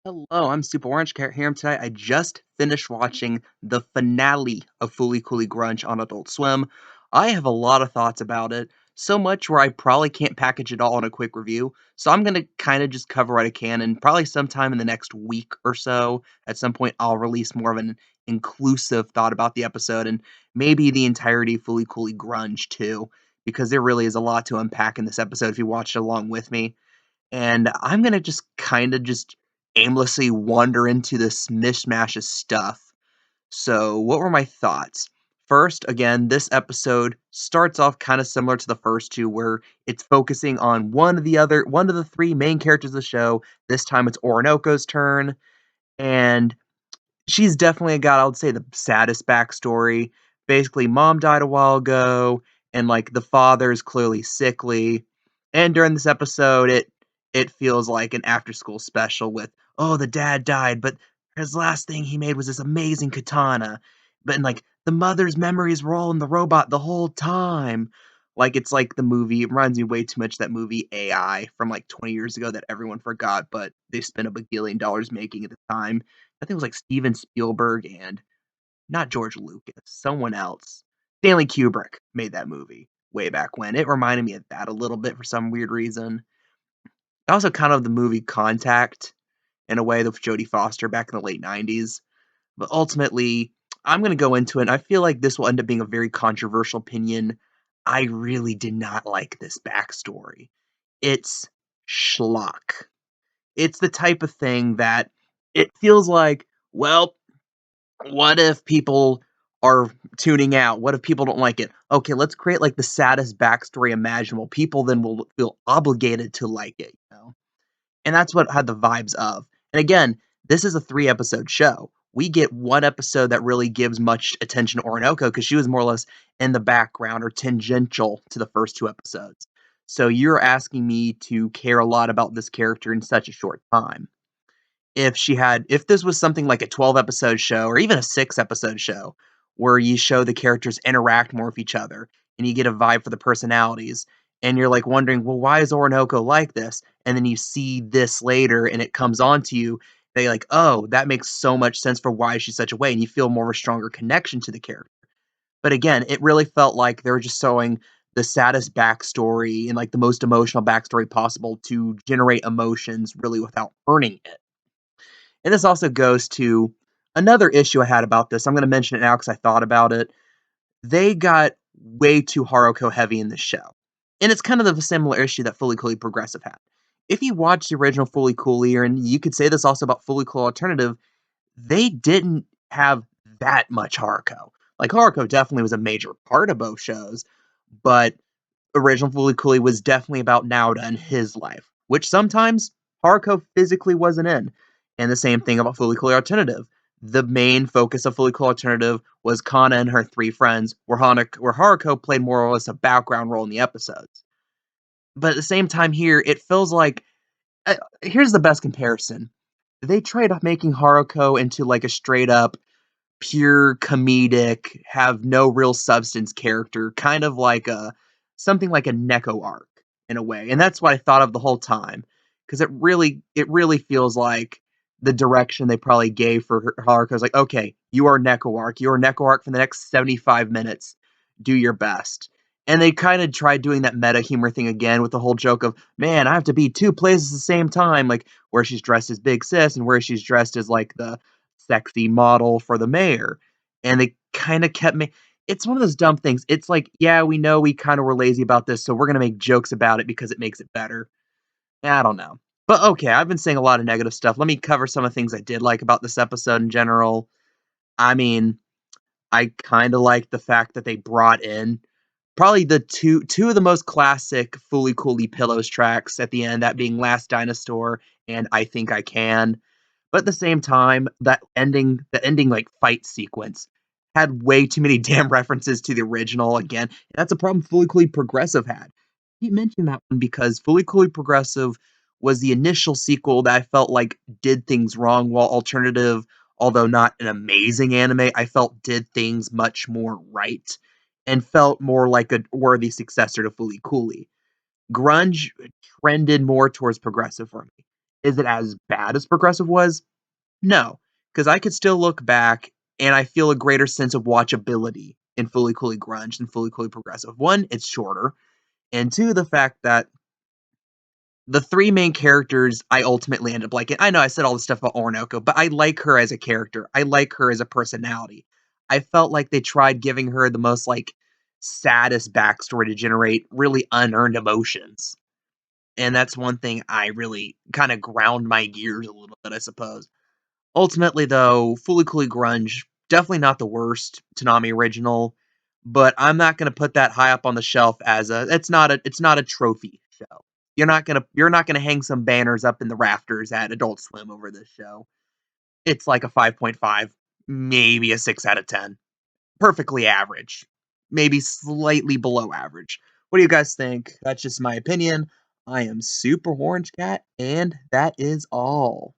Hello, I'm Super Orange Carrot here today. I just finished watching the finale of Fully Coolly Grunge on Adult Swim. I have a lot of thoughts about it, so much where I probably can't package it all in a quick review. So I'm gonna kind of just cover what I can, and probably sometime in the next week or so, at some point, I'll release more of an inclusive thought about the episode and maybe the entirety of Fully Coolly Grunge too, because there really is a lot to unpack in this episode if you watched it along with me. And I'm gonna just kind of just aimlessly wander into this mishmash of stuff. So, what were my thoughts? First, again, this episode starts off kind of similar to the first two, where it's focusing on one of the three main characters of the show. This time it's Orinoko's turn, and she's definitely got, I would say, the saddest backstory. Basically, mom died a while ago, and like the father is clearly sickly. And during this episode, it feels like an after school special with, oh, the dad died, but his last thing he made was this amazing katana. But and, like the mother's memories were all in the robot the whole time. Like it's like the movie, it reminds me way too much of that movie AI from like 20 years ago that everyone forgot, but they spent a bagillion dollars making at the time. I think it was like Steven Spielberg and not George Lucas, someone else. Stanley Kubrick made that movie way back when. It reminded me of that a little bit for some weird reason. Also, kind of the movie Contact in a way with Jodie Foster back in the late 90s. But ultimately, I'm going to go into it. And I feel like this will end up being a very controversial opinion. I really did not like this backstory. It's schlock. It's the type of thing that it feels like, well, what if people are tuning out? What if people don't like it? Okay, let's create like the saddest backstory imaginable. People then will feel obligated to like it, you know? And that's what had the vibes of. And again, this is a 3-episode show. We get one episode that really gives much attention to Orinoco because she was more or less in the background or tangential to the first 2 episodes. So you're asking me to care a lot about this character in such a short time. If this was something like a 12-episode show or even a 6-episode show where you show the characters interact more with each other and you get a vibe for the personalities and you're like wondering, well, why is Orinoco like this? And then you see this later and it comes on to you, they like, oh, that makes so much sense for why she's such a way, and you feel more of a stronger connection to the character. But again, it really felt like they were just showing the saddest backstory and like the most emotional backstory possible to generate emotions really without earning it. And this also goes to another issue I had about this. I'm going to mention it now because I thought about it. They got way too Haruko heavy in the show. And it's kind of the similar issue that Fully Coolly Progressive had. If you watch the original Fully Coolly, and you could say this also about Fully Cool Alternative, they didn't have that much Haruko. Like, Haruko definitely was a major part of both shows, but original Fully Coolly was definitely about Naoda and his life, which sometimes Haruko physically wasn't in. And the same thing about Fully Coolly Alternative. The main focus of Fully Coolly Alternative was Kana and her 3 friends, where Haruko played more or less a background role in the episodes. But at the same time here, it feels like here's the best comparison. They tried making Haruko into like a straight up pure comedic, have no real substance character, kind of like a something like a Neko arc in a way. And that's what I thought of the whole time. Because it really feels like the direction they probably gave for Haruko is like, okay, you are Neko arc. You are Neko arc for the next 75 minutes. Do your best. And they kind of tried doing that meta humor thing again with the whole joke of, man, I have to be 2 places at the same time, like where she's dressed as Big Sis and where she's dressed as like the sexy model for the mayor. And they kind of kept me. It's one of those dumb things. It's like, yeah, we know we kind of were lazy about this, so we're gonna make jokes about it because it makes it better. I don't know. But okay, I've been saying a lot of negative stuff. Let me cover some of the things I did like about this episode in general. I mean, I kind of like the fact that they brought in probably the two of the most classic Fully Coolly Pillows tracks at the end, that being Last Dinosaur and I Think I Can. But at the same time, the ending like fight sequence had way too many damn references to the original again. That's a problem Fully Coolly Progressive had. He mentioned that one because Fully Coolly Progressive was the initial sequel that I felt like did things wrong, while Alternative, although not an amazing anime, I felt did things much more right and felt more like a worthy successor to Fully Coolly. Grunge trended more towards progressive for me. Is it as bad as Progressive was? No, because I could still look back and I feel a greater sense of watchability in Fully Coolly Grunge than Fully Coolly Progressive. One, it's shorter, and two, the fact that the three main characters I ultimately end up liking. I know I said all this stuff about Orinoko, but I like her as a character. I like her as a personality. I felt like they tried giving her the most like saddest backstory to generate really unearned emotions. And that's one thing I really kind of ground my gears a little bit, I suppose. Ultimately, though, Fully Coolly Grunge, definitely not the worst Tanami original, but I'm not gonna put that high up on the shelf as a it's not a trophy show. You're not gonna hang some banners up in the rafters at Adult Swim over this show. It's like a 5.5, maybe a 6 out of 10. Perfectly average. Maybe slightly below average. What do you guys think? That's just my opinion. I am Super Orange Cat, and that is all.